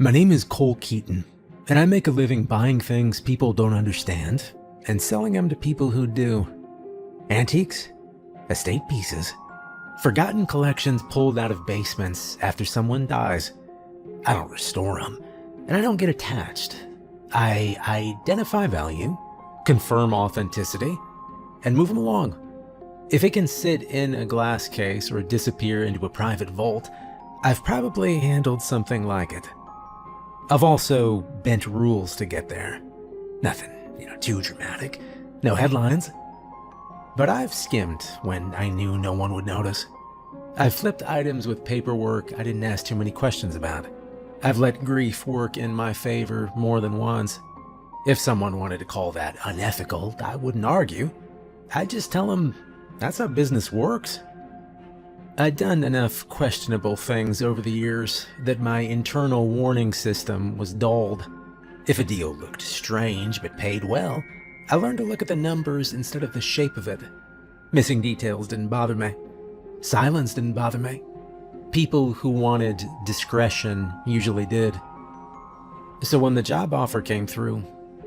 My name is Cole Keaton, and I make a living buying things people don't understand and selling them to people who do. Antiques, estate pieces, forgotten collections pulled out of basements after someone dies. I don't restore them, and I don't get attached. I identify value, confirm authenticity, and move them along. If it can sit in a glass case or disappear into a private vault, I've probably handled something like it. I've also bent rules to get there. Nothing, too dramatic. No headlines. But I've skimmed when I knew no one would notice. I've flipped items with paperwork I didn't ask too many questions about. I've let grief work in my favor more than once. If someone wanted to call that unethical, I wouldn't argue. I'd just tell them that's how business works. I'd done enough questionable things over the years that my internal warning system was dulled. If a deal looked strange but paid well, I learned to look at the numbers instead of the shape of it. Missing details didn't bother me. Silence didn't bother me. People who wanted discretion usually did. So when the job offer came through,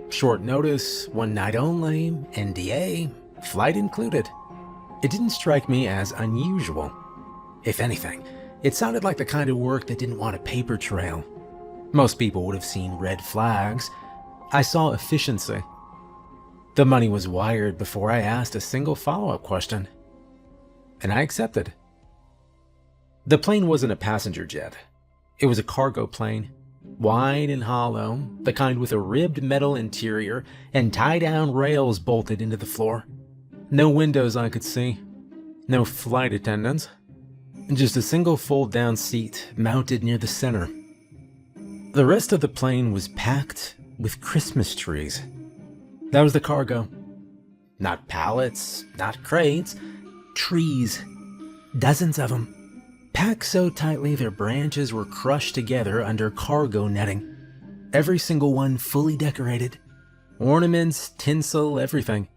short notice, one night only, NDA, flight included, it didn't strike me as unusual. If anything, it sounded like the kind of work that didn't want a paper trail. Most people would have seen red flags. I saw efficiency. The money was wired before I asked a single follow-up question. And I accepted. The plane wasn't a passenger jet. It was a cargo plane, wide and hollow, the kind with a ribbed metal interior and tie-down rails bolted into the floor. No windows I could see. No flight attendants. Just a single fold-down seat mounted near the center. The rest of the plane was packed with Christmas trees. That was the cargo. Not pallets, not crates, trees. Dozens of them. Packed so tightly their branches were crushed together under cargo netting. Every single one fully decorated. Ornaments, tinsel, everything.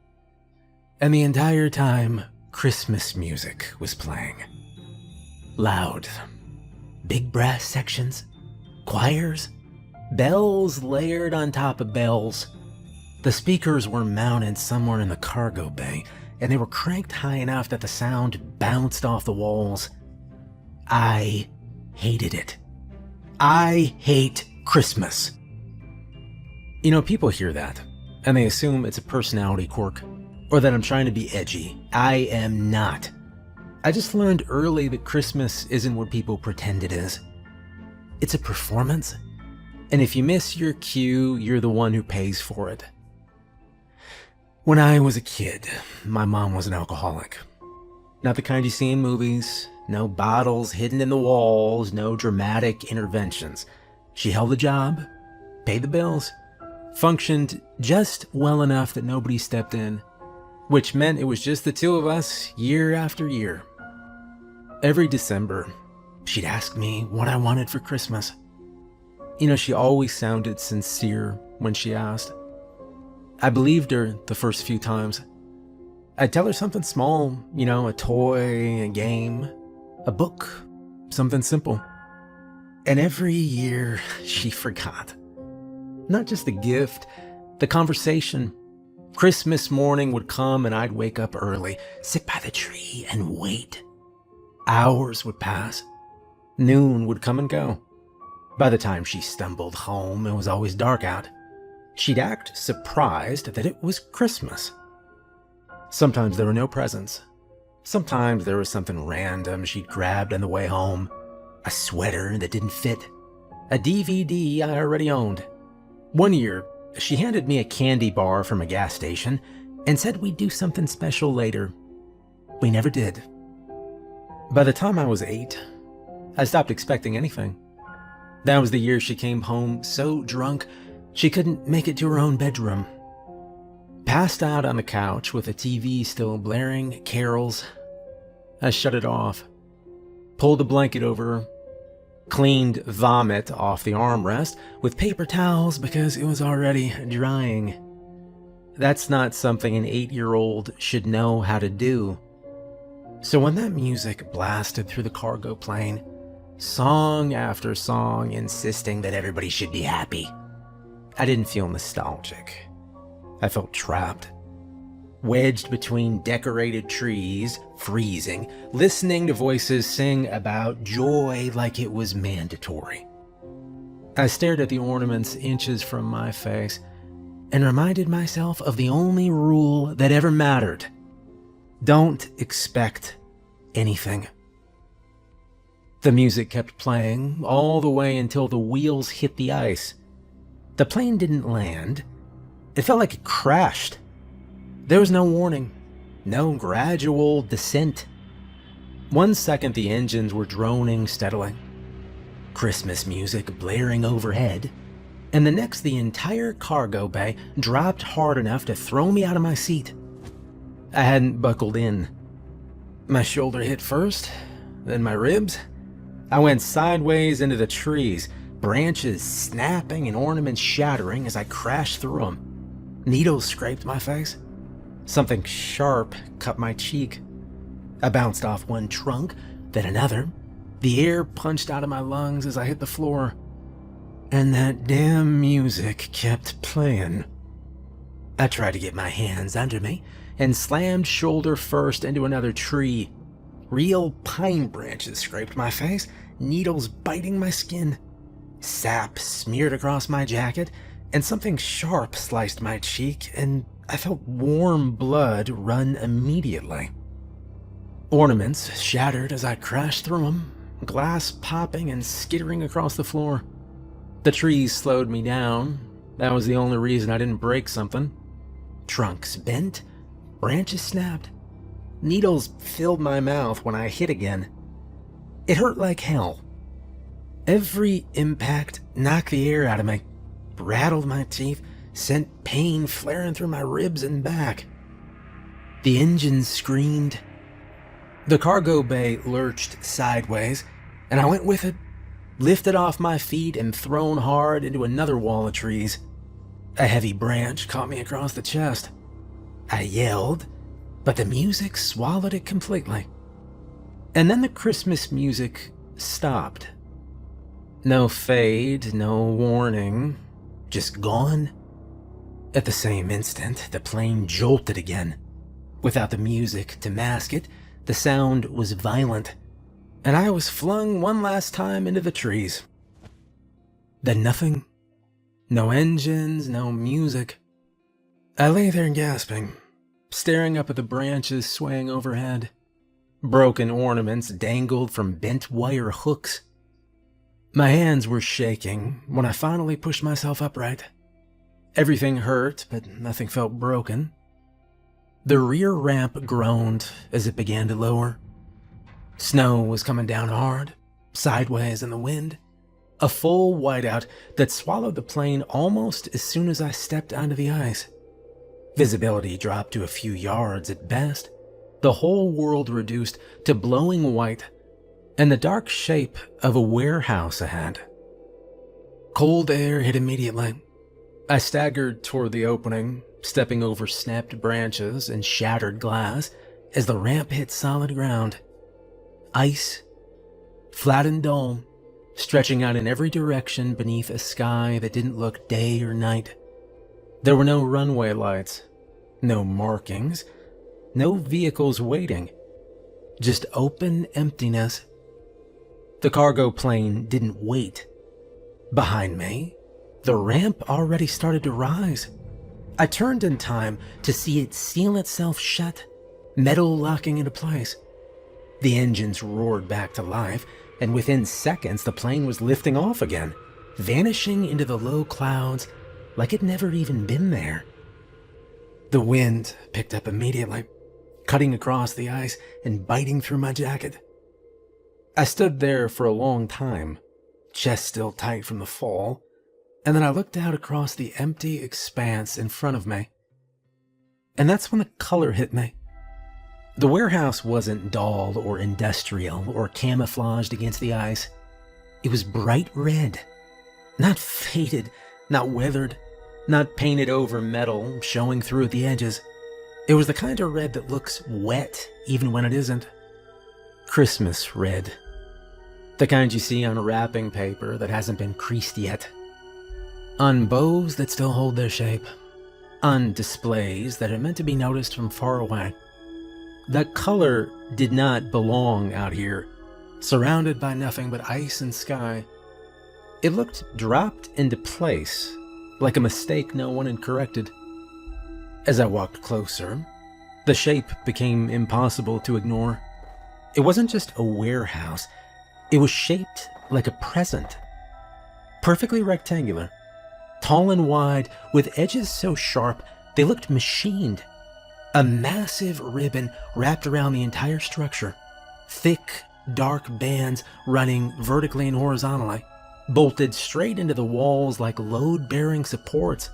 And the entire time, Christmas music was playing. Loud. Big brass sections. Choirs. Bells layered on top of bells. The speakers were mounted somewhere in the cargo bay, and they were cranked high enough that the sound bounced off the walls. I hated it. I hate Christmas. People hear that, and they assume it's a personality quirk, or that I'm trying to be edgy. I am not. I just learned early that Christmas isn't what people pretend it is. It's a performance, and if you miss your cue, you're the one who pays for it. When I was a kid, my mom was an alcoholic. Not the kind you see in movies, no bottles hidden in the walls, no dramatic interventions. She held the job, paid the bills, functioned just well enough that nobody stepped in, which meant it was just the two of us year after year. Every December, she'd ask me what I wanted for Christmas. She always sounded sincere when she asked. I believed her the first few times. I'd tell her something small, a toy, a game, a book, something simple. And every year, she forgot. Not just the gift, the conversation. Christmas morning would come and I'd wake up early, sit by the tree and wait. Hours would pass. Noon would come and go. By the time she stumbled home, it was always dark out. She'd act surprised that it was Christmas. Sometimes there were no presents. Sometimes there was something random she'd grabbed on the way home. A sweater that didn't fit. A DVD I already owned. One year, she handed me a candy bar from a gas station and said we'd do something special later. We never did. By the time I was 8, I stopped expecting anything. That was the year she came home so drunk she couldn't make it to her own bedroom. Passed out on the couch with the TV still blaring carols. I shut it off, pulled a blanket over her, cleaned vomit off the armrest with paper towels because it was already drying. That's not something an 8-year-old should know how to do. So when that music blasted through the cargo plane, song after song insisting that everybody should be happy. I didn't feel nostalgic. I felt trapped. Wedged between decorated trees, freezing, listening to voices sing about joy like it was mandatory. I stared at the ornaments inches from my face and reminded myself of the only rule that ever mattered. Don't expect anything. The music kept playing all the way until the wheels hit the ice. The plane didn't land. It felt like it crashed. There was no warning, no gradual descent. 1 second the engines were droning steadily, Christmas music blaring overhead, and the next the entire cargo bay dropped hard enough to throw me out of my seat. I hadn't buckled in. My shoulder hit first, then my ribs. I went sideways into the trees, branches snapping and ornaments shattering as I crashed through them. Needles scraped my face. Something sharp cut my cheek. I bounced off one trunk, then another. The air punched out of my lungs as I hit the floor. And that damn music kept playing. I tried to get my hands under me and slammed shoulder first into another tree. Real pine branches scraped my face, needles biting my skin. Sap smeared across my jacket, and something sharp sliced my cheek, and I felt warm blood run immediately. Ornaments shattered as I crashed through them, glass popping and skittering across the floor. The trees slowed me down. That was the only reason I didn't break something. Trunks bent, branches snapped. Needles filled my mouth when I hit again. It hurt like hell. Every impact knocked the air out of me, rattled my teeth, sent pain flaring through my ribs and back. The engine screamed. The cargo bay lurched sideways, and I went with it, lifted off my feet and thrown hard into another wall of trees. A heavy branch caught me across the chest. I yelled, but the music swallowed it completely. And then the Christmas music stopped. No fade, no warning, just gone. At the same instant, the plane jolted again. Without the music to mask it, the sound was violent, and I was flung one last time into the trees. Then nothing. No engines, no music. I lay there gasping, staring up at the branches swaying overhead. Broken ornaments dangled from bent wire hooks. My hands were shaking when I finally pushed myself upright. Everything hurt, but nothing felt broken. The rear ramp groaned as it began to lower. Snow was coming down hard, sideways in the wind. A full whiteout that swallowed the plane almost as soon as I stepped onto the ice. Visibility dropped to a few yards at best. The whole world reduced to blowing white and the dark shape of a warehouse ahead. Cold air hit immediately. I staggered toward the opening, stepping over snapped branches and shattered glass as the ramp hit solid ground. Ice, flat and dull, stretching out in every direction beneath a sky that didn't look day or night. There were no runway lights, no markings, no vehicles waiting, just open emptiness. The cargo plane didn't wait. Behind me, the ramp already started to rise. I turned in time to see it seal itself shut, metal locking into place. The engines roared back to life, and within seconds the plane was lifting off again, vanishing into the low clouds like it never even been there. The wind picked up immediately, cutting across the ice and biting through my jacket. I stood there for a long time, chest still tight from the fall, and then I looked out across the empty expanse in front of me. And that's when the color hit me. The warehouse wasn't dull or industrial or camouflaged against the ice. It was bright red. Not faded, not weathered, not painted over metal, showing through at the edges. It was the kind of red that looks wet even when it isn't. Christmas red. The kind you see on wrapping paper that hasn't been creased yet. On bows that still hold their shape. On displays that are meant to be noticed from far away. That color did not belong out here, surrounded by nothing but ice and sky. It looked dropped into place, like a mistake no one had corrected. As I walked closer, the shape became impossible to ignore. It wasn't just a warehouse, it was shaped like a present. Perfectly rectangular, tall and wide, with edges so sharp they looked machined. A massive ribbon wrapped around the entire structure, thick, dark bands running vertically and horizontally, bolted straight into the walls like load-bearing supports.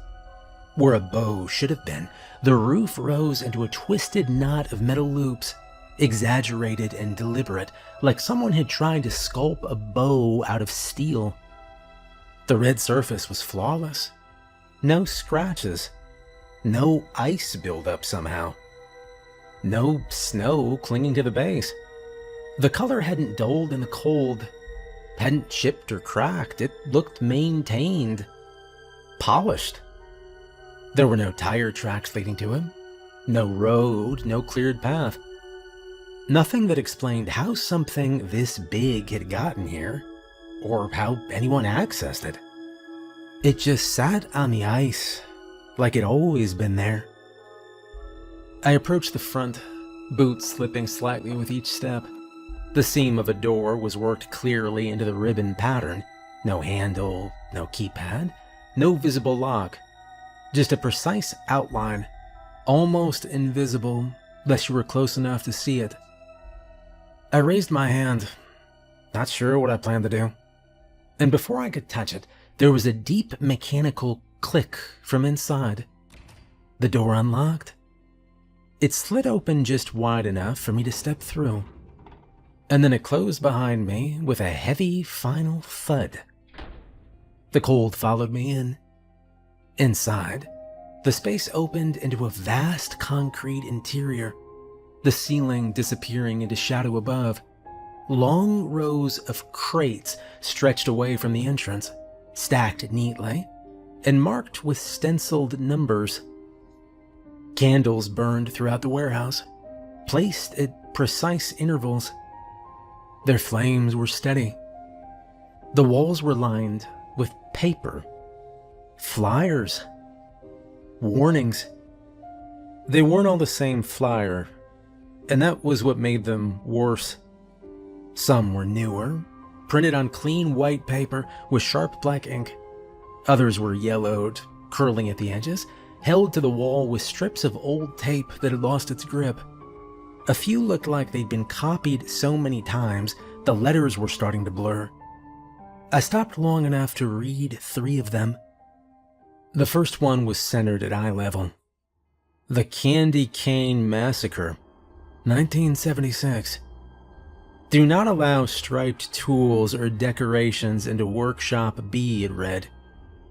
Where a bow should have been, the roof rose into a twisted knot of metal loops, exaggerated and deliberate, like someone had tried to sculpt a bow out of steel. The red surface was flawless. No scratches. No ice buildup somehow. No snow clinging to the base. The color hadn't dulled in the cold, hadn't chipped or cracked. It looked maintained, polished. There were no tire tracks leading to it, no road, no cleared path. Nothing that explained how something this big had gotten here, or how anyone accessed it. It just sat on the ice, like it'd always been there. I approached the front, boots slipping slightly with each step. The seam of a door was worked clearly into the ribbon pattern. No handle, no keypad, no visible lock. Just a precise outline, almost invisible unless you were close enough to see it. I raised my hand, not sure what I planned to do. And before I could touch it, there was a deep mechanical click from inside. The door unlocked. It slid open just wide enough for me to step through. And then it closed behind me with a heavy final thud. The cold followed me in. Inside, the space opened into a vast concrete interior, the ceiling disappearing into shadow above. Long rows of crates stretched away from the entrance, stacked neatly, and marked with stenciled numbers. Candles burned throughout the warehouse, placed at precise intervals. Their flames were steady. The walls were lined with paper, flyers, warnings. They weren't all the same flyer, and that was what made them worse. Some were newer, printed on clean white paper with sharp black ink. Others were yellowed, curling at the edges, held to the wall with strips of old tape that had lost its grip. A few looked like they'd been copied so many times the letters were starting to blur. I stopped long enough to read 3 of them. The first one was centered at eye level. The Candy Cane Massacre, 1976. Do not allow striped tools or decorations into Workshop B, it read.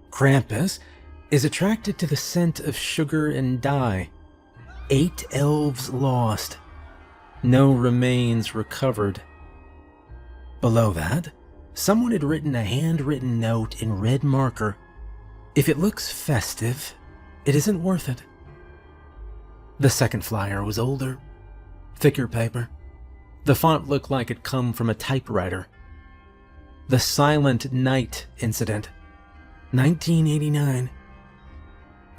Krampus is attracted to the scent of sugar and dye. 8 elves lost. No remains recovered. Below that, someone had written a handwritten note in red marker. If it looks festive, it isn't worth it. The second flyer was older, thicker paper. The font looked like it come from a typewriter. The Silent Night Incident, 1989.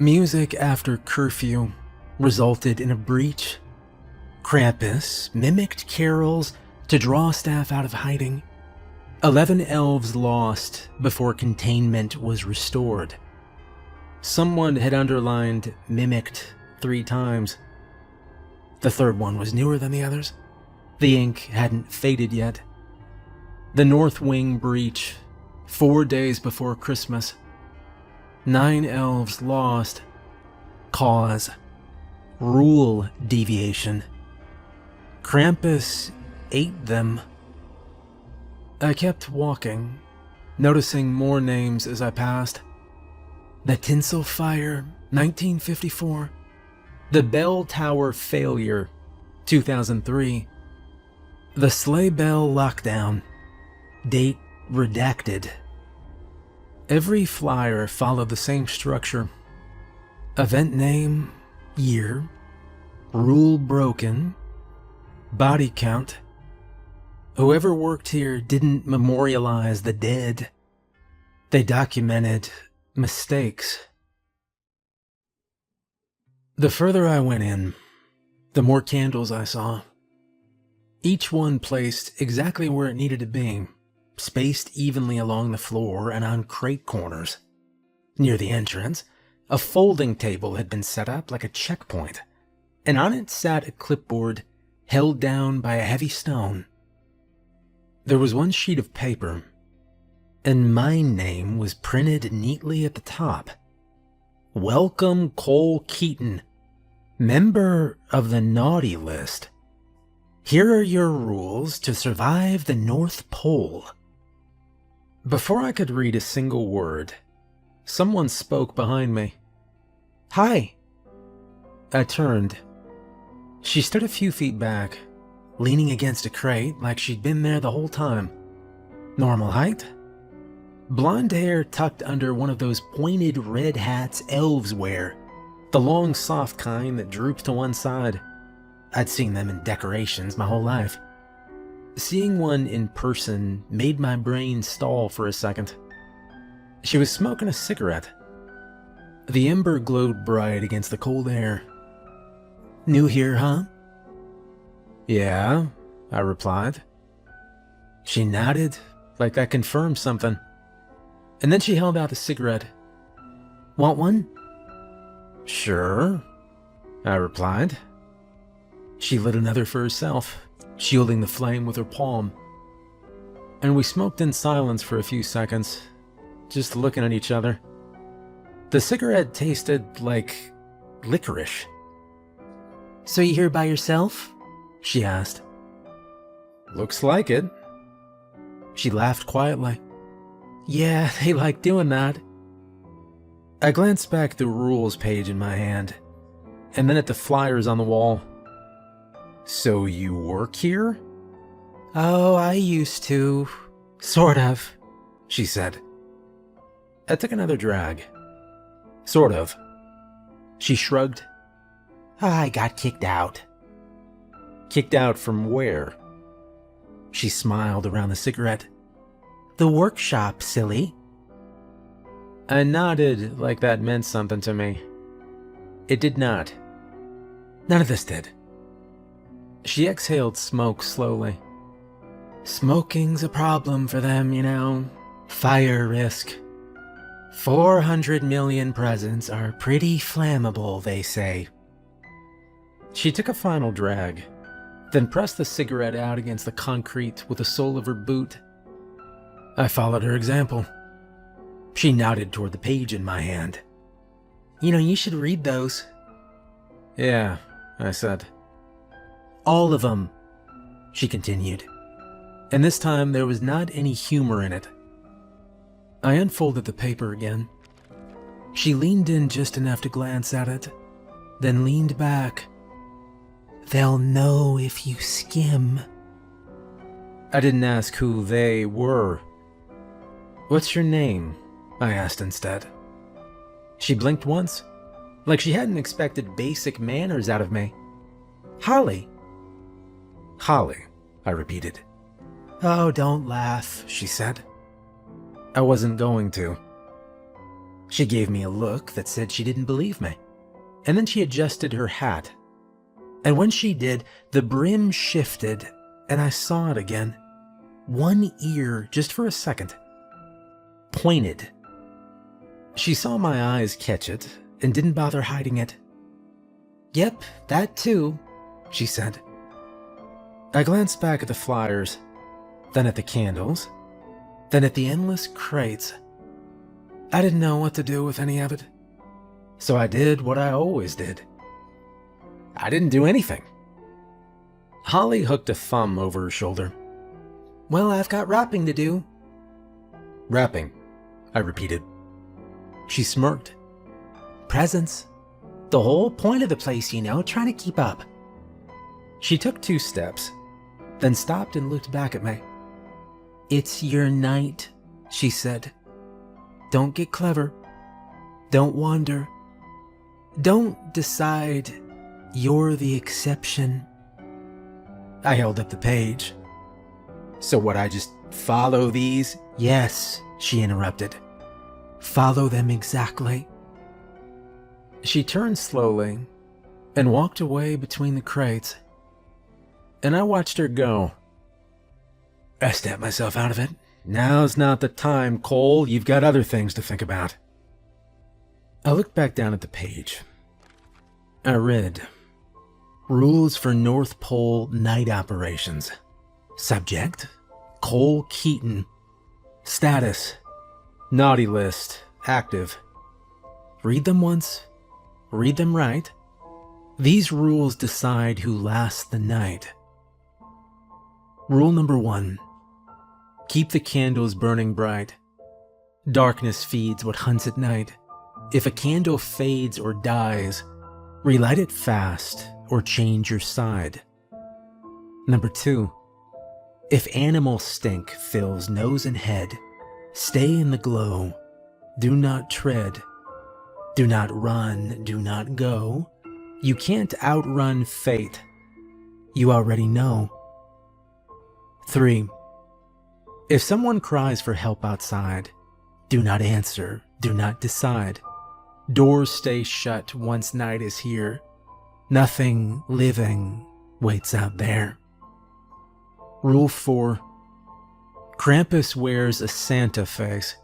Music after curfew resulted in a breach. Krampus mimicked carols to draw staff out of hiding. 11 elves lost before containment was restored. Someone had underlined mimicked 3 times. The third one was newer than the others. The ink hadn't faded yet. The North Wing breach, 4 days before Christmas. 9 elves lost. Cause: rule deviation. Krampus ate them. I kept walking, noticing more names as I passed. The Tinsel Fire, 1954. The Bell Tower Failure, 2003. The Sleigh Bell Lockdown, Date redacted. Every flyer followed the same structure. Event name, year, rule broken, body count. Whoever worked here didn't memorialize the dead. They documented mistakes. The further I went in, the more candles I saw. Each one placed exactly where it needed to be, spaced evenly along the floor and on crate corners. Near the entrance, a folding table had been set up like a checkpoint, and on it sat a clipboard held down by a heavy stone. There was one sheet of paper, and my name was printed neatly at the top. Welcome Cole Keaton, member of the naughty list. Here are your rules to survive the North Pole. Before I could read a single word, someone spoke behind me. Hi. I turned. She stood a few feet back, leaning against a crate like she'd been there the whole time. Normal height? Blonde hair tucked under one of those pointed red hats elves wear, the long soft kind that droops to one side. I'd seen them in decorations my whole life. Seeing one in person made my brain stall for a second. She was smoking a cigarette. The ember glowed bright against the cold air. New here, huh? Yeah, I replied. She nodded, like that confirmed something. And then she held out the cigarette. Want one? Sure, I replied. She lit another for herself, shielding the flame with her palm. And we smoked in silence for a few seconds, just looking at each other. The cigarette tasted like licorice. So you here by yourself? She asked. Looks like it. She laughed quietly. Yeah, they like doing that. I glanced back at the rules page in my hand, and then at the flyers on the wall. So you work here? Oh, I used to. Sort of, she said. I took another drag. Sort of. She shrugged. I got kicked out. Kicked out from where? She smiled around the cigarette. The workshop, silly. I nodded like that meant something to me. It did not. None of this did. She exhaled smoke slowly. Smoking's a problem for them, you know. Fire risk. 400 million presents are pretty flammable, they say. She took a final drag, then pressed the cigarette out against the concrete with the sole of her boot. I followed her example. She nodded toward the page in my hand. You know, you should read those. Yeah, I said. All of them, she continued. And this time there was not any humor in it. I unfolded the paper again. She leaned in just enough to glance at it, then leaned back. They'll know if you skim. I didn't ask who they were. What's your name? I asked instead. She blinked once, like she hadn't expected basic manners out of me. Holly. Holly, I repeated. Oh, don't laugh, she said. I wasn't going to. She gave me a look that said she didn't believe me, and then she adjusted her hat. And when she did, the brim shifted, and I saw it again. One ear, just for a second. Pointed. She saw my eyes catch it, and didn't bother hiding it. Yep, that too, she said. I glanced back at the flyers, then at the candles, then at the endless crates. I didn't know what to do with any of it, so I did what I always did. I didn't do anything. Holly hooked a thumb over her shoulder. Well, I've got wrapping to do. Wrapping, I repeated. She smirked. Presents. The whole point of the place, you know, trying to keep up. She took 2 steps, then stopped and looked back at me. "It's your night," she said. "Don't get clever. Don't wander. Don't decide you're the exception." I held up the page. "So what, I just follow these?" "Yes," she interrupted. "Follow them exactly." She turned slowly and walked away between the crates, and I watched her go. I snapped myself out of it. "Now's not the time, Cole. You've got other things to think about." I looked back down at the page. I read, "Rules for North Pole Night Operations. Subject, Cole Keaton. Status, Naughty List, active. Read them once, read them right. These rules decide who lasts the night. Rule number 1. Keep the candles burning bright. Darkness feeds what hunts at night. If a candle fades or dies, relight it fast or change your side. Number 2. If animal stink fills nose and head, stay in the glow. Do not tread. Do not run, do not go. You can't outrun fate. You already know. 3. If someone cries for help outside, do not answer, do not decide. Doors stay shut once night is here. Nothing living waits out there. Rule 4. Krampus wears a Santa face.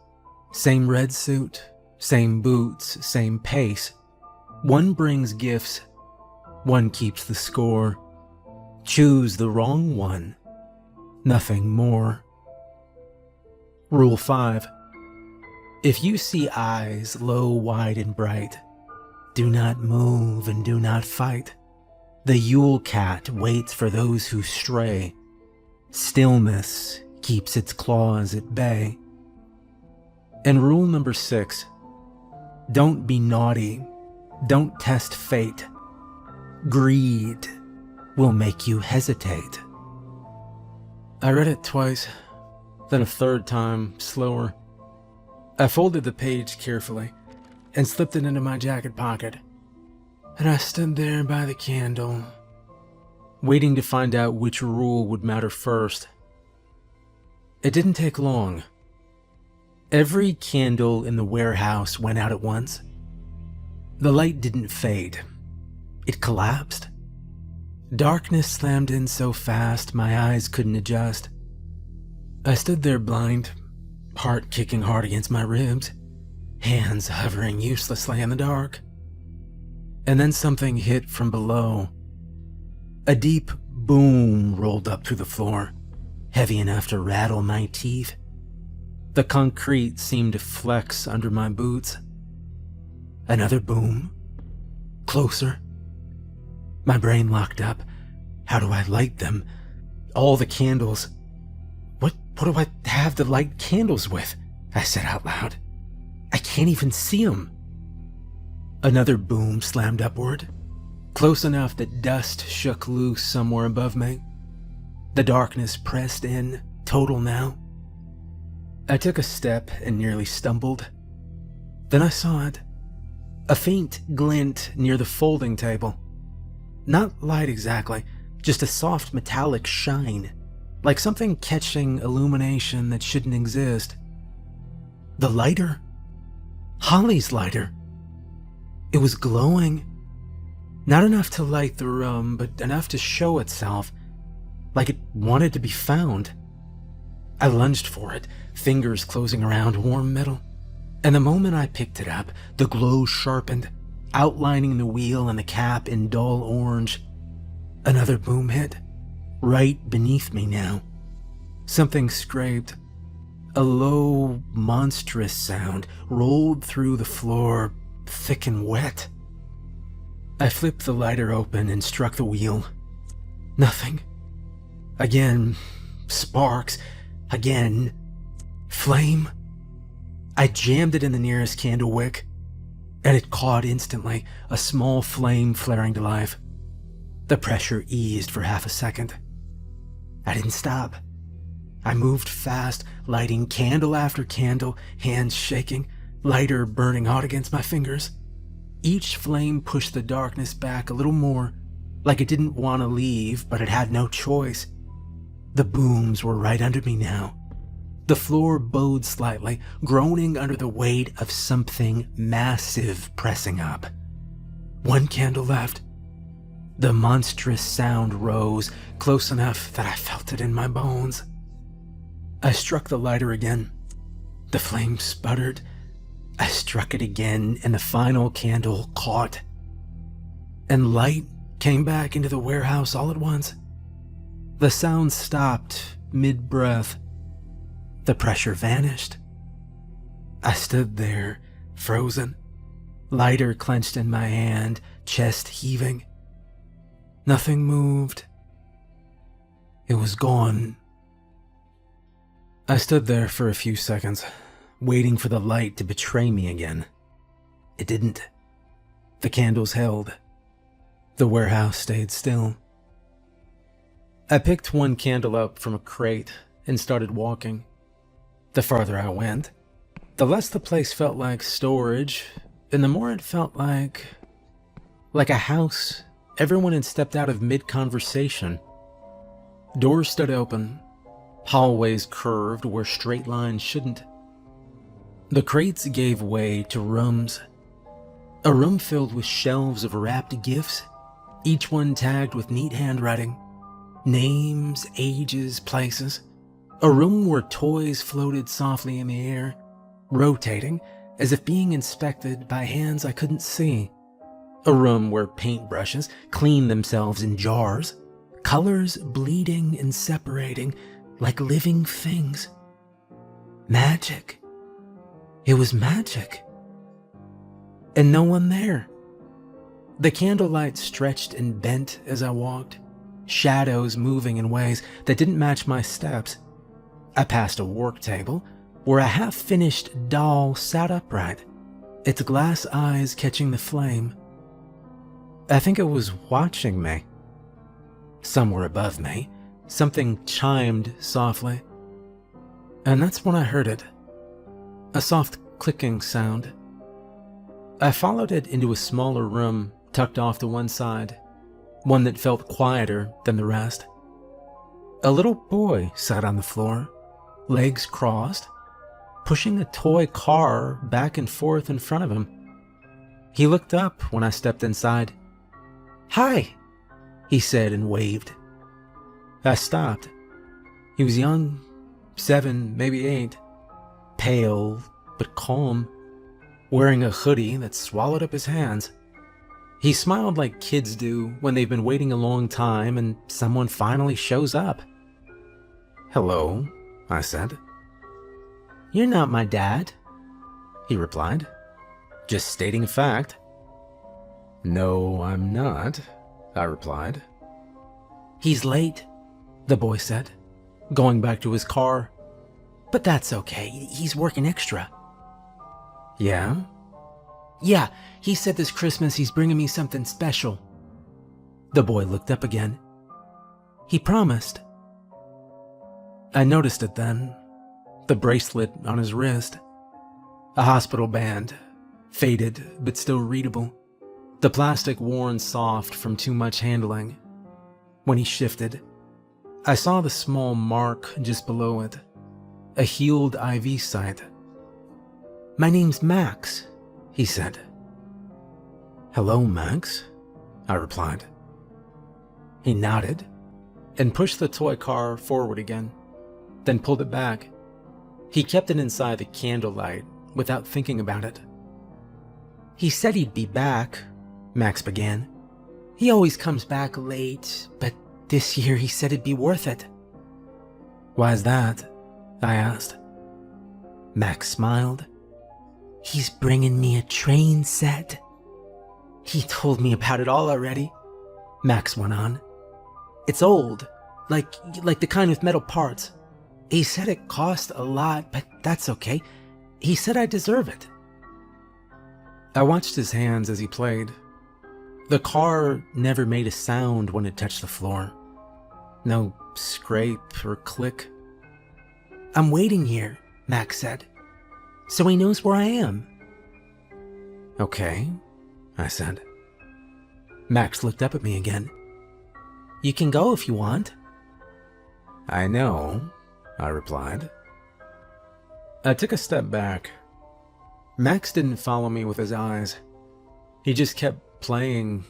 Same red suit, same boots, same pace. One brings gifts, one keeps the score. Choose the wrong one, nothing more. Rule 5. If you see eyes low, wide, and bright, do not move and do not fight. The Yule Cat waits for those who stray. Stillness keeps its claws at bay. And rule number 6. Don't be naughty. Don't test fate. Greed will make you hesitate. I read it twice, then a third time, slower. I folded the page carefully and slipped it into my jacket pocket. And I stood there by the candle, waiting to find out which rule would matter first. It didn't take long. Every candle in the warehouse went out at once. The light didn't fade. It collapsed. Darkness slammed in so fast my eyes couldn't adjust. I stood there blind, heart kicking hard against my ribs, hands hovering uselessly in the dark. And then something hit from below. A deep boom rolled up through the floor, heavy enough to rattle my teeth. The concrete seemed to flex under my boots. Another boom. Closer. My brain locked up. How do I light them? All the candles. What do I have to light candles with? I said out loud. I can't even see them. Another boom slammed upward, close enough that dust shook loose somewhere above me. The darkness pressed in, total now. I took a step and nearly stumbled. Then I saw it. A faint glint near the folding table. Not light exactly, just a soft metallic shine, like something catching illumination that shouldn't exist. The lighter? Holly's lighter. It was glowing. Not enough to light the room, but enough to show itself, like it wanted to be found. I lunged for it, fingers closing around warm metal. And the moment I picked it up, the glow sharpened, outlining the wheel and the cap in dull orange. Another boom hit, right beneath me now. Something scraped. A low, monstrous sound rolled through the floor, thick and wet. I flipped the lighter open and struck the wheel. Nothing. Again, sparks. Again, flame. I jammed it in the nearest candle wick, and it caught instantly, a small flame flaring to life. The pressure eased for half a second. I didn't stop. I moved fast, lighting candle after candle, hands shaking, lighter burning hot against my fingers. Each flame pushed the darkness back a little more, like it didn't want to leave, but it had no choice. The booms were right under me now. The floor bowed slightly, groaning under the weight of something massive pressing up. One candle left. The monstrous sound rose, close enough that I felt it in my bones. I struck the lighter again. The flame sputtered. I struck it again, and the final candle caught. And light came back into the warehouse all at once. The sound stopped mid-breath. The pressure vanished. I stood there, frozen, lighter clenched in my hand, chest heaving. Nothing moved. It was gone. I stood there for a few seconds, waiting for the light to betray me again. It didn't. The candles held. The warehouse stayed still. I picked one candle up from a crate and started walking. The farther I went, the less the place felt like storage, and the more it felt like a house everyone had stepped out of mid-conversation. Doors stood open, hallways curved where straight lines shouldn't. The crates gave way to rooms. A room filled with shelves of wrapped gifts, each one tagged with neat handwriting. Names, ages, places. A room where toys floated softly in the air, rotating as if being inspected by hands I couldn't see. A room where paintbrushes cleaned themselves in jars, colors bleeding and separating like living things. Magic. It was magic. And no one there. The candlelight stretched and bent as I walked, shadows moving in ways that didn't match my steps. I passed a work table where a half-finished doll sat upright, its glass eyes catching the flame. I think it was watching me. Somewhere above me, something chimed softly. And that's when I heard it. A soft clicking sound. I followed it into a smaller room tucked off to one side, one that felt quieter than the rest. A little boy sat on the floor, legs crossed, pushing a toy car back and forth in front of him. He looked up when I stepped inside. "Hi," he said and waved. I stopped. He was young, 7, maybe 8, pale but calm, wearing a hoodie that swallowed up his hands. He smiled like kids do when they've been waiting a long time and someone finally shows up. "Hello," I said. "You're not my dad," he replied. "Just stating a fact." "No, I'm not," I replied. "He's late," the boy said, going back to his car. "But that's okay, he's working extra." "Yeah?" "Yeah, he said this Christmas he's bringing me something special." The boy looked up again. "He promised." I noticed it then, the bracelet on his wrist. A hospital band, faded but still readable, the plastic worn soft from too much handling. When he shifted, I saw the small mark just below it, a healed IV site. "My name's Max," he said. "Hello, Max," I replied. He nodded and pushed the toy car forward again, then pulled it back. He kept it inside the candlelight without thinking about it. "He said he'd be back," Max began. "He always comes back late, but this year he said it'd be worth it." "Why's that?" I asked. Max smiled. "He's bringing me a train set." "He told me about it all already," Max went on. "It's old, like the kind with metal parts. He said it cost a lot, but that's okay. He said I deserve it." I watched his hands as he played. The car never made a sound when it touched the floor. No scrape or click. I'm waiting here, Max said, so he knows where I am. Okay, I said. Max looked up at me again. You can go if you want. I know, I replied. I took a step back. Max didn't follow me with his eyes. He just kept playing,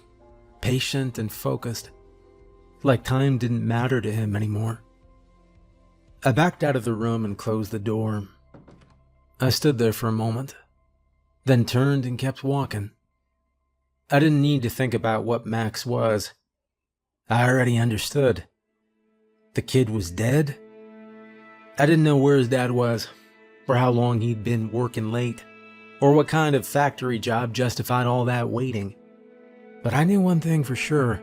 patient and focused, like time didn't matter to him anymore. I backed out of the room and closed the door. I stood there for a moment, then turned and kept walking. I didn't need to think about what Max was. I already understood. The kid was dead. I didn't know where his dad was, or how long he'd been working late, or what kind of factory job justified all that waiting. But I knew one thing for sure.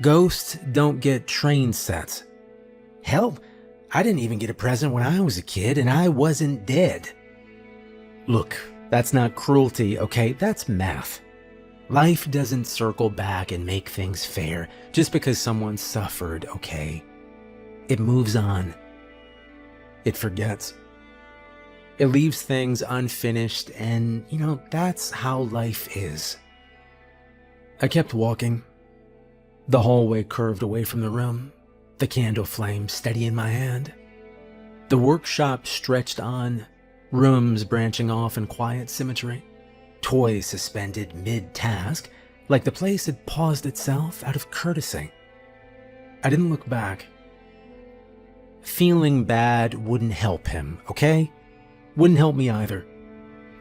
Ghosts don't get train sets. Hell, I didn't even get a present when I was a kid, and I wasn't dead. Look, that's not cruelty, okay? That's math. Life doesn't circle back and make things fair just because someone suffered, okay? It moves on. It forgets. It leaves things unfinished, and, that's how life is. I kept walking. The hallway curved away from the room, the candle flame steady in my hand. The workshop stretched on, rooms branching off in quiet symmetry, toys suspended mid-task, like the place had paused itself out of courtesy. I didn't look back. Feeling bad wouldn't help him, okay? Wouldn't help me either.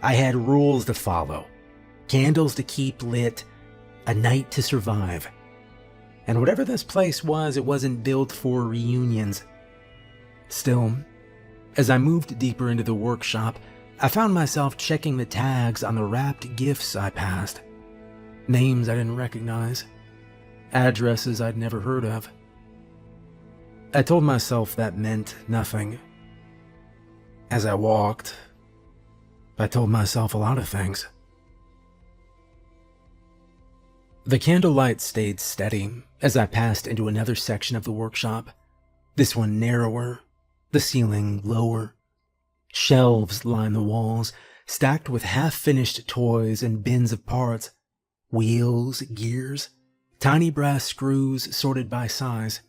I had rules to follow, candles to keep lit, a night to survive. And whatever this place was, it wasn't built for reunions. Still, as I moved deeper into the workshop, I found myself checking the tags on the wrapped gifts I passed. Names I didn't recognize, addresses I'd never heard of. I told myself that meant nothing. As I walked, I told myself a lot of things. The candlelight stayed steady as I passed into another section of the workshop, this one narrower, the ceiling lower. Shelves lined the walls, stacked with half-finished toys and bins of parts, wheels, gears, tiny brass screws sorted by size.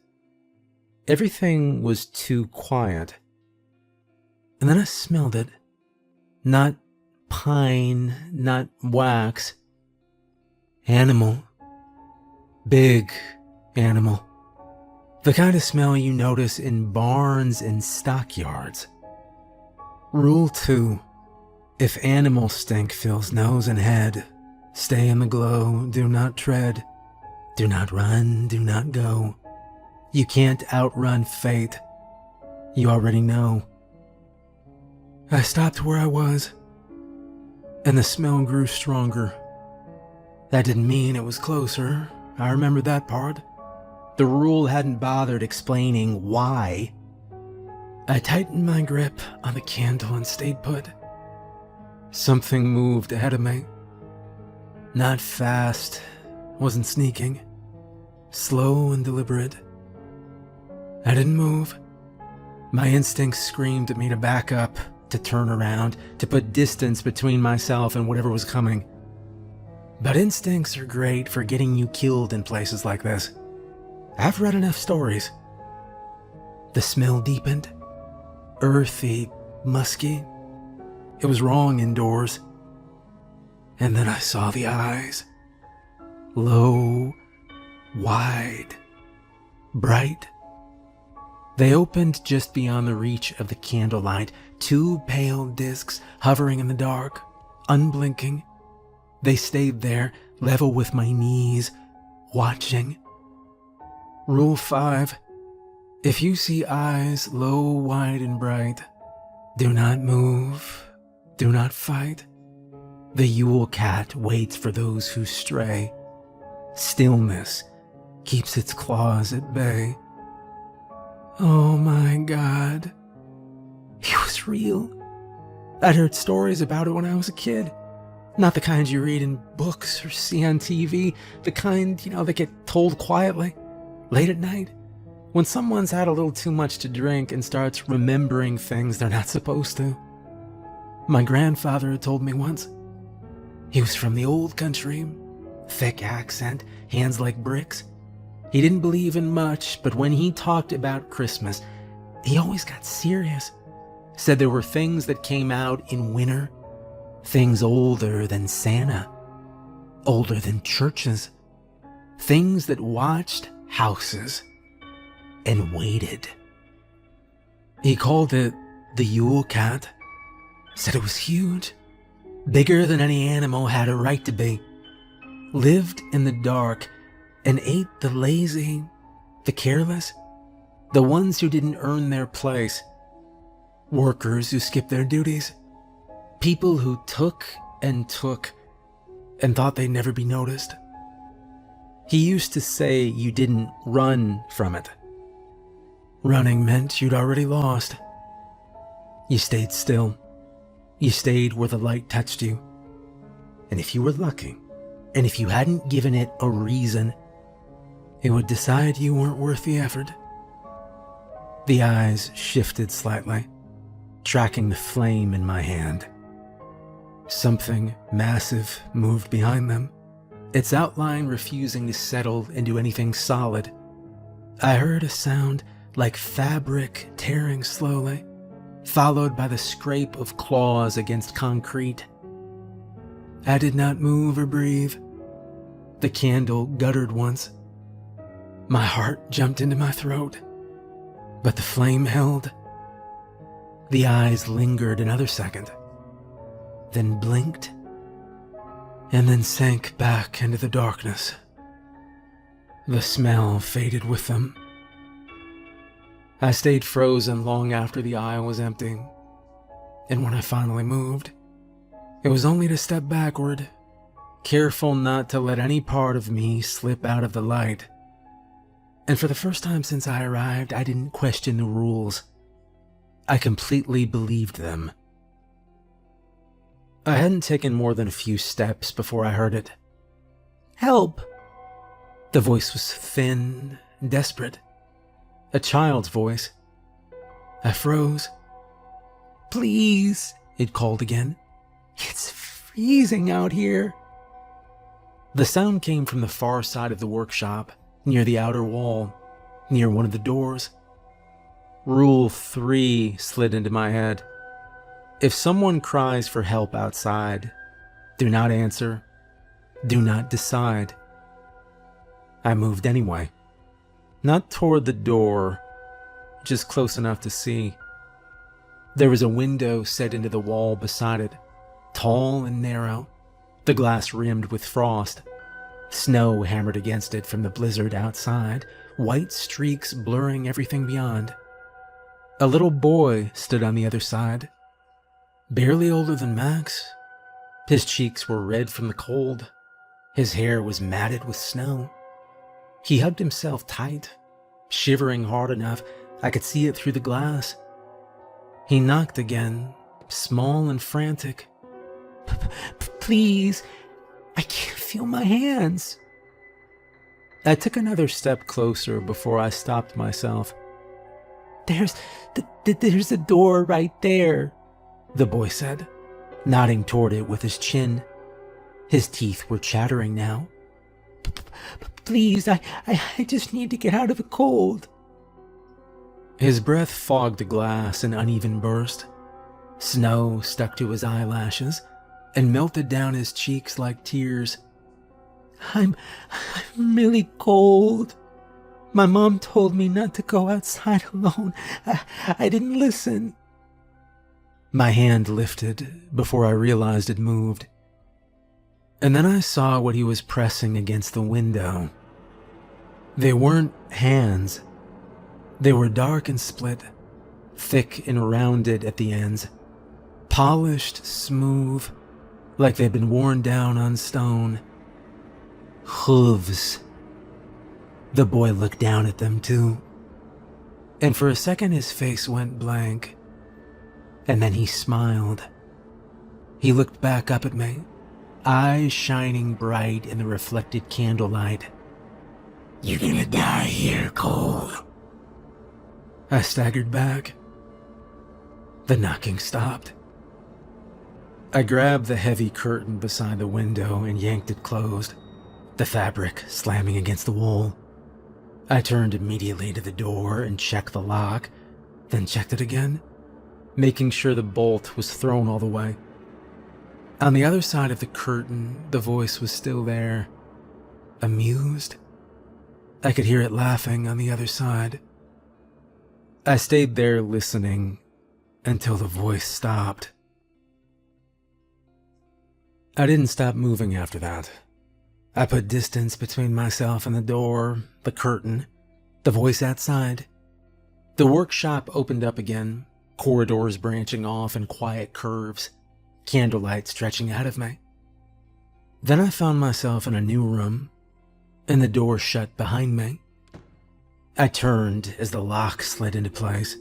Everything was too quiet. And then I smelled it. Not pine, not wax. Animal. Big animal. The kind of smell you notice in barns and stockyards. Rule 2. If animal stink fills nose and head, stay in the glow, do not tread. Do not run, do not go. You can't outrun fate. You already know. I stopped where I was, and the smell grew stronger. That didn't mean it was closer. I remember that part. The rule hadn't bothered explaining why. I tightened my grip on the candle and stayed put. Something moved ahead of me. Not fast, wasn't sneaking. Slow and deliberate. I didn't move. My instincts screamed at me to back up, to turn around, to put distance between myself and whatever was coming. But instincts are great for getting you killed in places like this. I've read enough stories. The smell deepened. Earthy, musky. It was wrong indoors. And then I saw the eyes. Low, wide, bright. They opened just beyond the reach of the candlelight, two pale discs hovering in the dark, unblinking. They stayed there, level with my knees, watching. Rule 5. If you see eyes low, wide, and bright, do not move, do not fight. The Yule cat waits for those who stray. Stillness keeps its claws at bay. Oh my God. It was real. I'd heard stories about it when I was a kid. Not the kind you read in books or see on TV. The kind, that get told quietly, late at night, When someone's had a little too much to drink and starts remembering things they're not supposed to. My grandfather had told me once. He was from the old country, thick accent, hands like bricks. He didn't believe in much, but when he talked about Christmas, he always got serious. Said there were things that came out in winter, things older than Santa, older than churches, things that watched houses and waited. He called it the Yule Cat. Said it was huge, bigger than any animal had a right to be. Lived in the dark and ate the lazy, the careless, the ones who didn't earn their place, workers who skipped their duties, people who took and thought they'd never be noticed. He used to say you didn't run from it. Running meant you'd already lost. You stayed still. You stayed where the light touched you. And if you were lucky, and if you hadn't given it a reason, it would decide you weren't worth the effort. The eyes shifted slightly, tracking the flame in my hand. Something massive moved behind them, its outline refusing to settle into anything solid. I heard a sound like fabric tearing slowly, followed by the scrape of claws against concrete. I did not move or breathe. The candle guttered once. My heart jumped into my throat, but the flame held. The eyes lingered another second, then blinked, and then sank back into the darkness. The smell faded with them. I stayed frozen long after the eye was empty, and when I finally moved, it was only to step backward, careful not to let any part of me slip out of the light. And for the first time since I arrived, I didn't question the rules. I completely believed them. I hadn't taken more than a few steps before I heard it. "Help!" The voice was thin, desperate. A child's voice. I froze. "Please," it called again. "It's freezing out here." The sound came from the far side of the workshop, near the outer wall, near one of the doors. Rule 3 slid into my head. If someone cries for help outside, do not answer. Do not decide. I moved anyway. Not toward the door, just close enough to see. There was a window set into the wall beside it, tall and narrow, the glass rimmed with frost. Snow hammered against it from the blizzard outside, white streaks blurring everything beyond. A little boy stood on the other side, barely older than Max. His cheeks were red from the cold. His hair was matted with snow. He hugged himself tight, shivering hard enough I could see it through the glass. He knocked again, small and frantic. "Please, I can't feel my hands." I took another step closer before I stopped myself. There's a door right there," the boy said, nodding toward it with his chin. His teeth were chattering now. "Please, I just need to get out of the cold." His breath fogged the glass in uneven burst. Snow stuck to his eyelashes and melted down his cheeks like tears. I'm really cold. My mom told me not to go outside alone. I didn't listen." My hand lifted before I realized it moved. And then I saw what he was pressing against the window. They weren't hands. They were dark and split, thick and rounded at the ends, polished smooth, like they'd been worn down on stone. Hooves. The boy looked down at them too. And for a second his face went blank. And then he smiled. He looked back up at me, eyes shining bright in the reflected candlelight. "You're gonna die here, Cole," I staggered back. The knocking stopped. I grabbed the heavy curtain beside the window and yanked it closed, the fabric slamming against the wall. I turned immediately to the door and checked the lock, then checked it again, making sure the bolt was thrown all the way. On the other side of the curtain, the voice was still there, amused. I could hear it laughing on the other side. I stayed there listening until the voice stopped. I didn't stop moving after that. I put distance between myself and the door, the curtain, the voice outside. The workshop opened up again, corridors branching off in quiet curves, candlelight stretching out of me. Then I found myself in a new room, and the door shut behind me. I turned as the lock slid into place.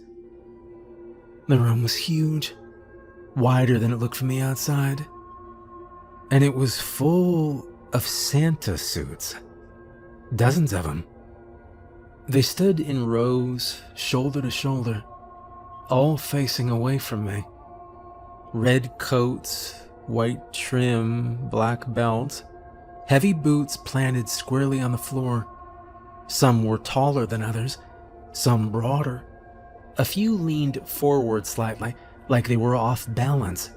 The room was huge, wider than it looked from the outside, and it was full of Santa suits, dozens of them. They stood in rows, shoulder to shoulder, all facing away from me. Red coats, white trim, black belts, heavy boots planted squarely on the floor. Some were taller than others, some broader. A few leaned forward slightly, like they were off balance.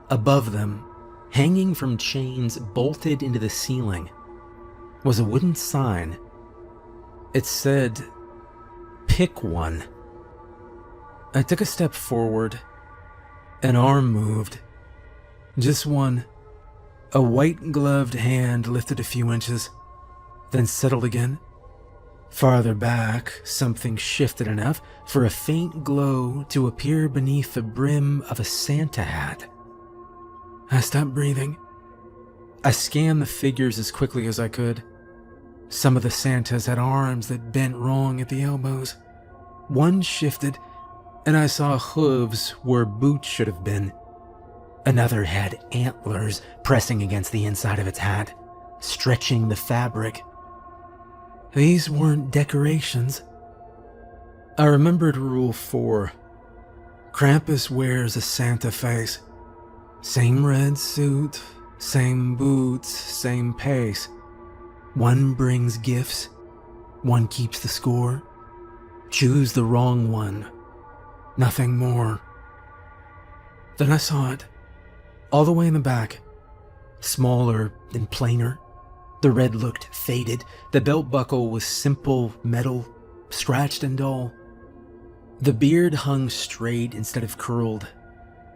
Above them, hanging from chains bolted into the ceiling, was a wooden sign. It said, "Pick one." I took a step forward. An arm moved. Just one. A white-gloved hand lifted a few inches, then settled again. Farther back, something shifted enough for a faint glow to appear beneath the brim of a Santa hat. I stopped breathing. I scanned the figures as quickly as I could. Some of the Santas had arms that bent wrong at the elbows. One shifted, and I saw hooves where boots should have been. Another had antlers pressing against the inside of its hat, stretching the fabric. These weren't decorations. I remembered Rule 4. Krampus wears a Santa face. Same red suit, same boots, same pace. One brings gifts, one keeps the score. Choose the wrong one. Nothing more. Then I saw it, all the way in the back, smaller and plainer. The red looked faded. The belt buckle was simple metal, scratched and dull. The beard hung straight instead of curled.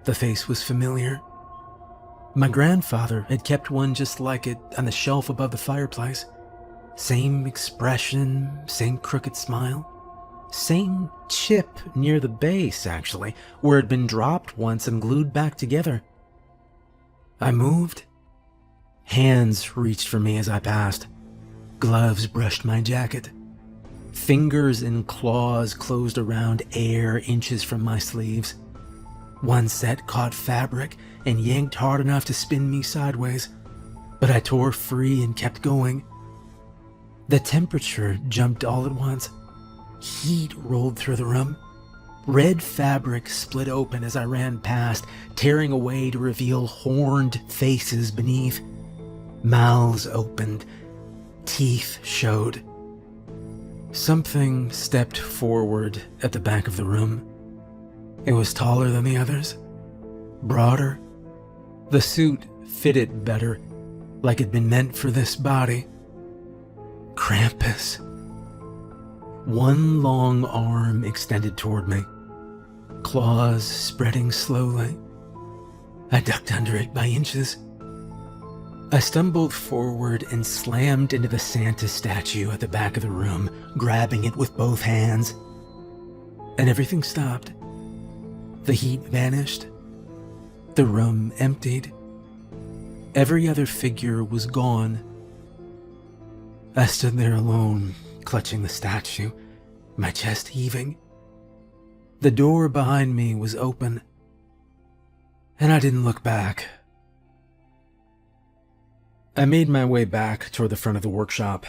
The face was familiar. My grandfather had kept one just like it on the shelf above the fireplace. Same expression, same crooked smile. Same chip near the base, actually, where it had been dropped once and glued back together. I moved. Hands reached for me as I passed. Gloves brushed my jacket. Fingers and claws closed around air inches from my sleeves. One set caught fabric and yanked hard enough to spin me sideways, but I tore free and kept going. The temperature jumped all at once. Heat rolled through the room. Red fabric split open as I ran past, tearing away to reveal horned faces beneath. Mouths opened. Teeth showed. Something stepped forward at the back of the room. It was taller than the others, broader. The suit fitted better, like it'd been meant for this body. Krampus. One long arm extended toward me, claws spreading slowly. I ducked under it by inches. I stumbled forward and slammed into the Santa statue at the back of the room, grabbing it with both hands. And everything stopped. The heat vanished. The room emptied. Every other figure was gone. I stood there alone, clutching the statue, my chest heaving. The door behind me was open, and I didn't look back. I made my way back toward the front of the workshop.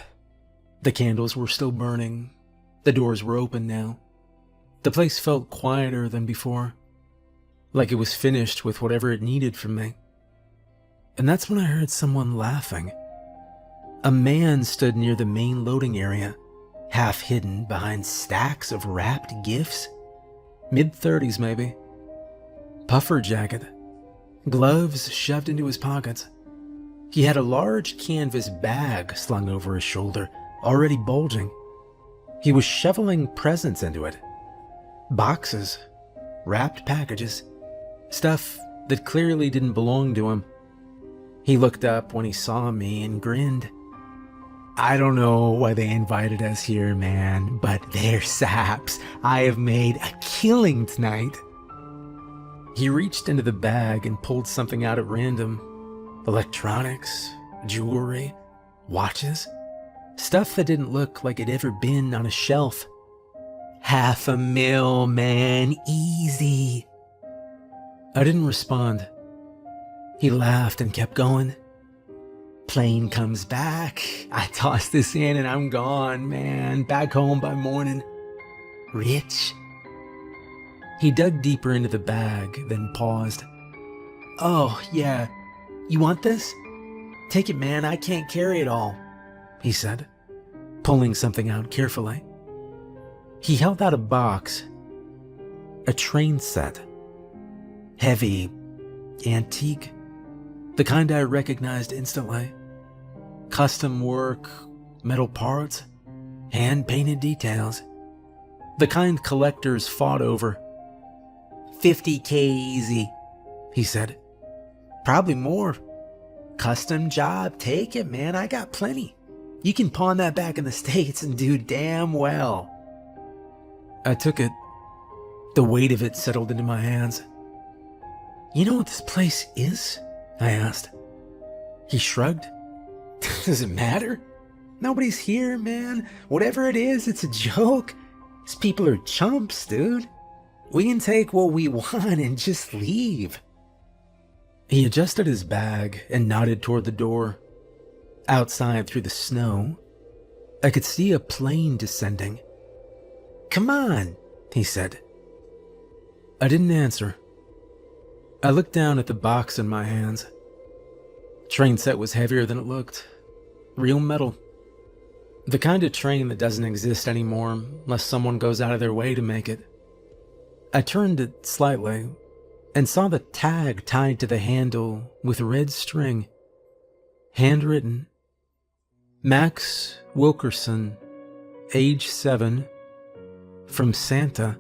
The candles were still burning. The doors were open now. The place felt quieter than before, like it was finished with whatever it needed from me. And that's when I heard someone laughing. A man stood near the main loading area, half hidden behind stacks of wrapped gifts. Mid-30s maybe. Puffer jacket. Gloves shoved into his pockets. He had a large canvas bag slung over his shoulder, already bulging. He was shoveling presents into it. Boxes, wrapped packages, stuff that clearly didn't belong to him. He looked up when he saw me and grinned. I don't know why they invited us here, man, but they're saps. I have made a killing tonight. He reached into the bag and pulled something out at random. Electronics, jewelry, watches, stuff that didn't look like it'd ever been on a shelf. $500,000, man, easy. I didn't respond. He laughed and kept going. Plane comes back. I toss this in and I'm gone, man. Back home by morning. Rich. He dug deeper into the bag, then paused. Oh, yeah. You want this? Take it, man. I can't carry it all, he said, pulling something out carefully. He held out a box. A train set. Heavy, antique. The kind I recognized instantly. Custom work, metal parts, hand-painted details. The kind collectors fought over. $50K easy, he said. Probably more. Custom job, take it, man. I got plenty. You can pawn that back in the States and do damn well. I took it. The weight of it settled into my hands. You know what this place is? I asked. He shrugged. Does it matter? Nobody's here, man. Whatever it is, it's a joke. These people are chumps, dude. We can take what we want and just leave. He adjusted his bag and nodded toward the door. Outside through the snow, I could see a plane descending. Come on, he said. I didn't answer. I looked down at the box in my hands. Train set was heavier than it looked. Real metal. The kind of train that doesn't exist anymore unless someone goes out of their way to make it. I turned it slightly and saw the tag tied to the handle with red string. Handwritten. Max Wilkerson, age 7, from Santa.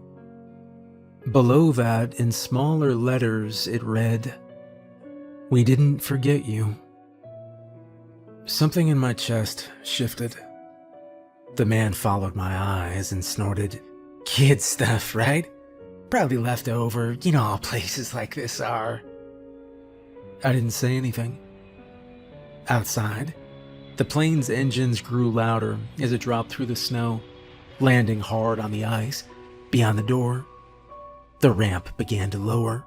Below that, in smaller letters, it read, "We didn't forget you." Something in my chest shifted. The man followed my eyes and snorted, "Kid stuff, right? Probably left over. You know how places like this are." I didn't say anything. Outside, the plane's engines grew louder as it dropped through the snow, landing hard on the ice beyond the door. The ramp began to lower.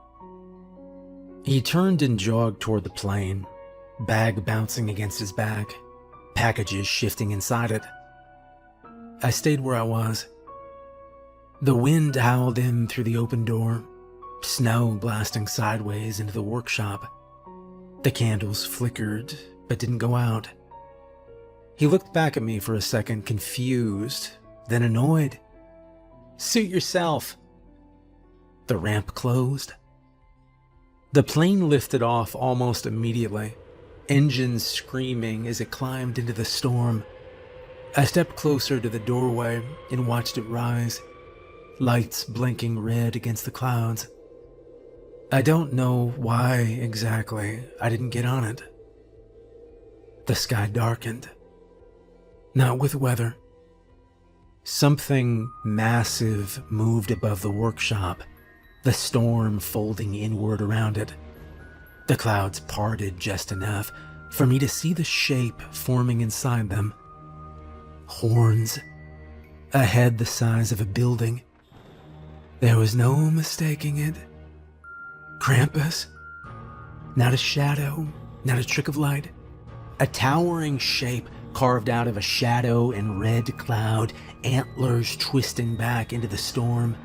He turned and jogged toward the plane, bag bouncing against his back, packages shifting inside it. I stayed where I was. The wind howled in through the open door, snow blasting sideways into the workshop. The candles flickered, but didn't go out. He looked back at me for a second, confused, then annoyed. "Suit yourself." The ramp closed. The plane lifted off almost immediately, engines screaming as it climbed into the storm. I stepped closer to the doorway and watched it rise, lights blinking red against the clouds. I don't know why exactly I didn't get on it. The sky darkened. Not with weather. Something massive moved above the workshop, the storm folding inward around it. The clouds parted just enough for me to see the shape forming inside them. Horns. A head the size of a building. There was no mistaking it. Krampus. Not a shadow, not a trick of light. A towering shape carved out of a shadow and red cloud, antlers twisting back into the storm.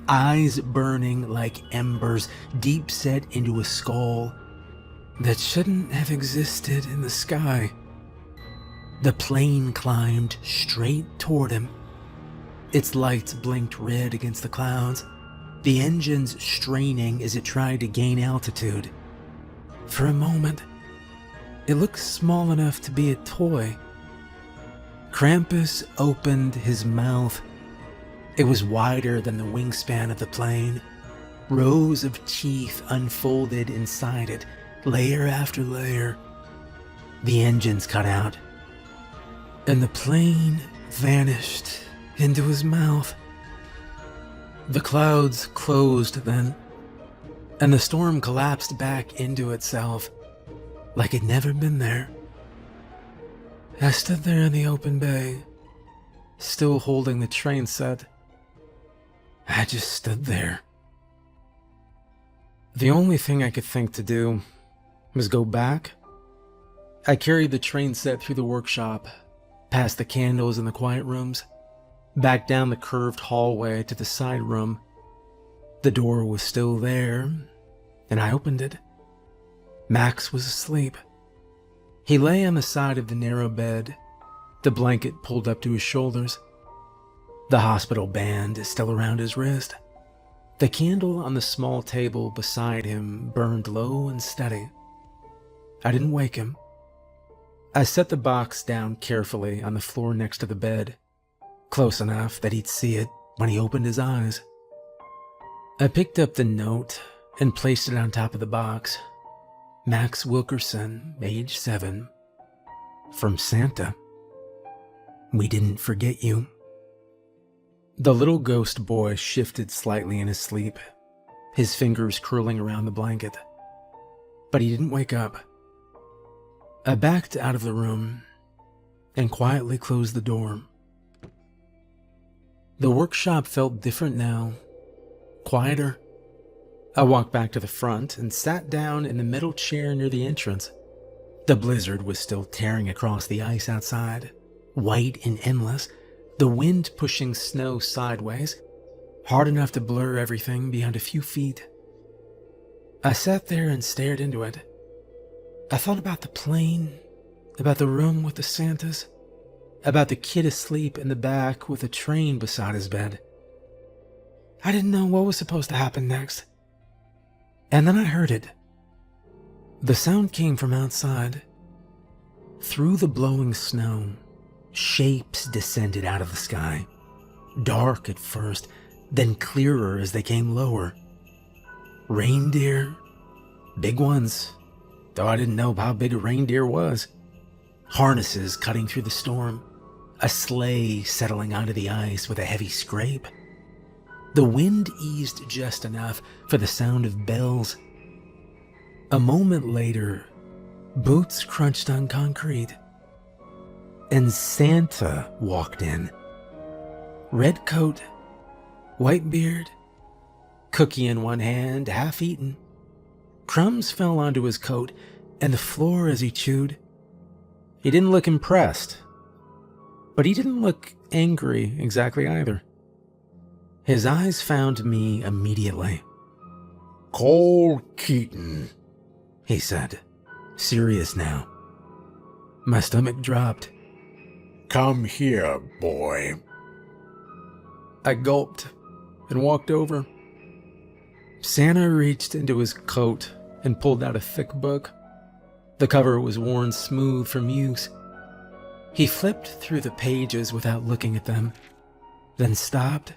eyes burning like embers deep set into a skull that shouldn't have existed in the sky. The plane climbed straight toward him. Its lights blinked red against the clouds, the engines straining as it tried to gain altitude. For a moment, it looked small enough to be a toy. Krampus opened his mouth. It was wider than the wingspan of the plane. Rows of teeth unfolded inside it, layer after layer. The engines cut out, and the plane vanished into his mouth. The clouds closed then, and the storm collapsed back into itself like it'd never been there. I stood there in the open bay, still holding the train set. I just stood there. The only thing I could think to do was go back. I carried the train set through the workshop, past the candles in the quiet rooms, back down the curved hallway to the side room. The door was still there, and I opened it. Max was asleep. He lay on the side of the narrow bed, the blanket pulled up to his shoulders. The hospital band is still around his wrist. The candle on the small table beside him burned low and steady. I didn't wake him. I set the box down carefully on the floor next to the bed, close enough that he'd see it when he opened his eyes. I picked up the note and placed it on top of the box. Max Wilkerson, age 7. From Santa. We didn't forget you. The little ghost boy shifted slightly in his sleep, his fingers curling around the blanket. But he didn't wake up. I backed out of the room and quietly closed the door. The workshop felt different now, quieter. I walked back to the front and sat down in the metal chair near the entrance. The blizzard was still tearing across the ice outside, white and endless, the wind pushing snow sideways, hard enough to blur everything beyond a few feet. I sat there and stared into it. I thought about the plane, about the room with the Santas, about the kid asleep in the back with a train beside his bed. I didn't know what was supposed to happen next. And then I heard it. The sound came from outside. Through the blowing snow, shapes descended out of the sky, dark at first, then clearer as they came lower. Reindeer, big ones, though I didn't know how big a reindeer was. Harnesses cutting through the storm, a sleigh settling onto the ice with a heavy scrape. The wind eased just enough for the sound of bells. A moment later, boots crunched on concrete, and Santa walked in. Red coat, white beard, cookie in one hand, half eaten. Crumbs fell onto his coat and the floor as he chewed. He didn't look impressed, but he didn't look angry exactly either. His eyes found me immediately. "Cole Keaton," he said, serious now. My stomach dropped. "Come here, boy." I gulped and walked over. Santa reached into his coat and pulled out a thick book. The cover was worn smooth from use. He flipped through the pages without looking at them, then stopped.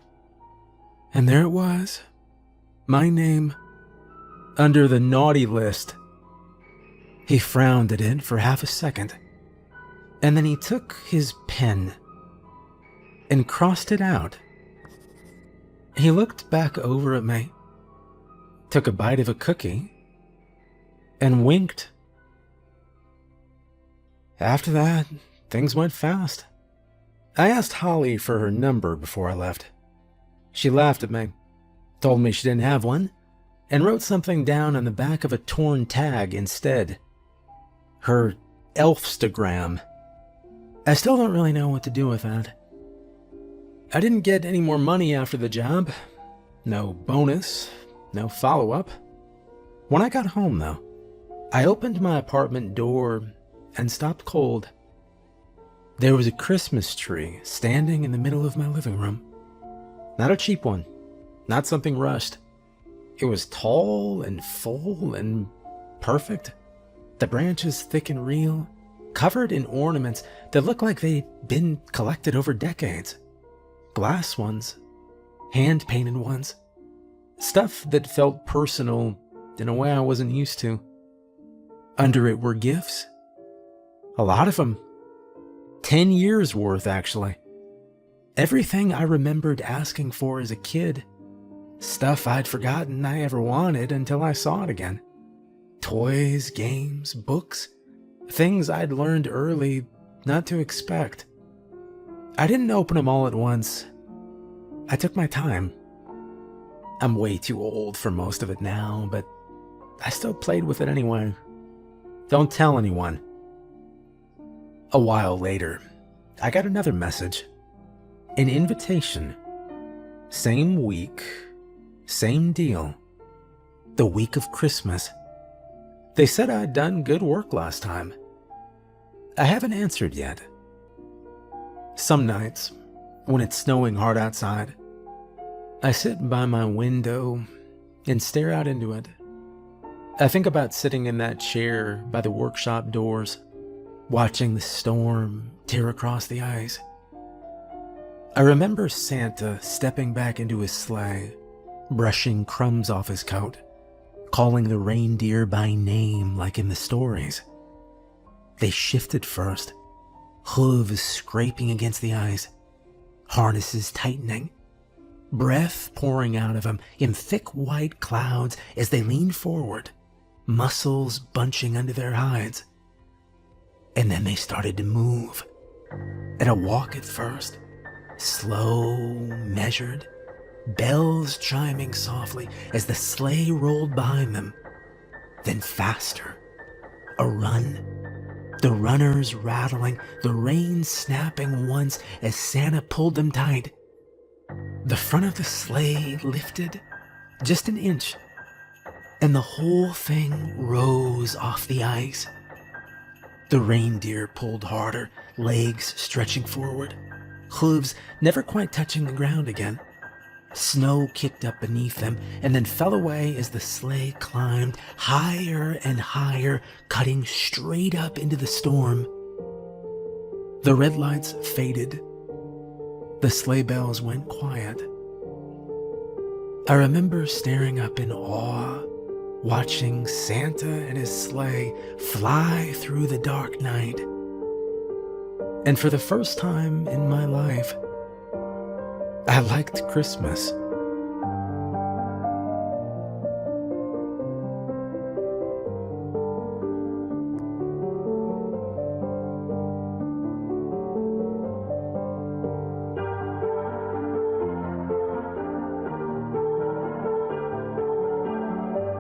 And there it was, my name, under the naughty list. He frowned at it for half a second, and then he took his pen and crossed it out. He looked back over at me, took a bite of a cookie, and winked. After that, things went fast. I asked Holly for her number before I left. She laughed at me, told me she didn't have one, and wrote something down on the back of a torn tag instead. Her Elfstagram. I still don't really know what to do with that. I didn't get any more money after the job, No bonus, no follow-up. When I got home, though, I opened my apartment door and stopped cold. There was a Christmas tree standing in the middle of my living room. Not a cheap one, not something rushed. It was tall and full and perfect. The branches thick and real, covered in ornaments that looked like they'd been collected over decades. Glass ones, hand-painted ones. Stuff that felt personal in a way I wasn't used to. Under it were gifts. A lot of them. 10 years worth, actually. Everything I remembered asking for as a kid. Stuff I'd forgotten I ever wanted until I saw it again. Toys, games, books. Things I'd learned early not to expect. I didn't open them all at once. I took my time. I'm way too old for most of it now, but I still played with it anyway. Don't tell anyone. A while later, I got another message. An invitation. Same week, same deal. The week of Christmas. They said I'd done good work last time. I haven't answered yet. Some nights, when it's snowing hard outside, I sit by my window and stare out into it. I think about sitting in that chair by the workshop doors, watching the storm tear across the ice. I remember Santa stepping back into his sleigh, brushing crumbs off his coat, calling the reindeer by name like in the stories. They shifted first, hooves scraping against the ice, harnesses tightening, breath pouring out of them in thick white clouds as they leaned forward, muscles bunching under their hides. And then they started to move, at a walk at first, slow, measured, bells chiming softly as the sleigh rolled behind them, then faster, a run, the runners rattling, the reins snapping once as Santa pulled them tight. The front of the sleigh lifted just an inch, and the whole thing rose off the ice. The reindeer pulled harder, legs stretching forward, hooves never quite touching the ground again. Snow kicked up beneath them and then fell away as the sleigh climbed higher and higher, cutting straight up into the storm. The red lights faded. The sleigh bells went quiet. I remember staring up in awe, watching Santa and his sleigh fly through the dark night. And for the first time in my life, I liked Christmas.